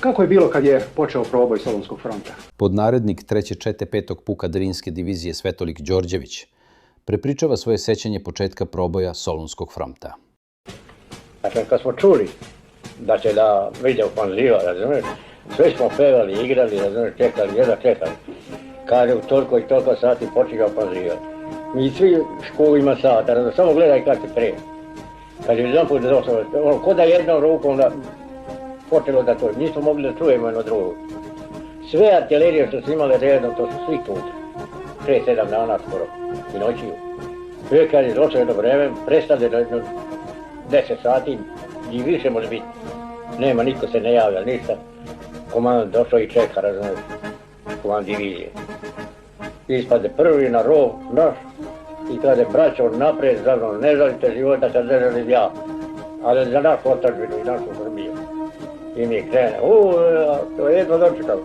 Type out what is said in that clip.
Kako je bilo kad je počeo proboj Solunskog fronta? Podnarednik 3. čete 5. puka Drinske divizije Svetolik Đorđević prepričava svoje sećanje početka proboja Solunskog fronta. Dakle, kad smo čuli da će da vide ofanziva, razumiješ, sve smo pevali, igrali, razumiješ, čekali, jedva čekali. Kaže, u toliko i toliko sati počinje ofanziva. Mi svi školu ima sata, razumiješ, samo gledaj kad se prije. Kad je jedan put došlo, ko da jednom rukom da počelo da to, nismo mogli da čujemo jedno drugo. Sve artilerije što su imali redom, to su svi tu. 6-7 dana skoro i noćiju. Sve kad je došlo jedno vreme, prestade na 10 sati i više može biti. Nema, niko se ne javlja, ništa. Komandant došao i čeka, razumiješ, komandant divizije. Ispade prvi na rov naš i kaže, braćo, naprijed, za mnom, ne želite života kad ne želim ja, ali za našu otadžbinu i našu Srbiju. I mi krene, to je jedno dočekalo.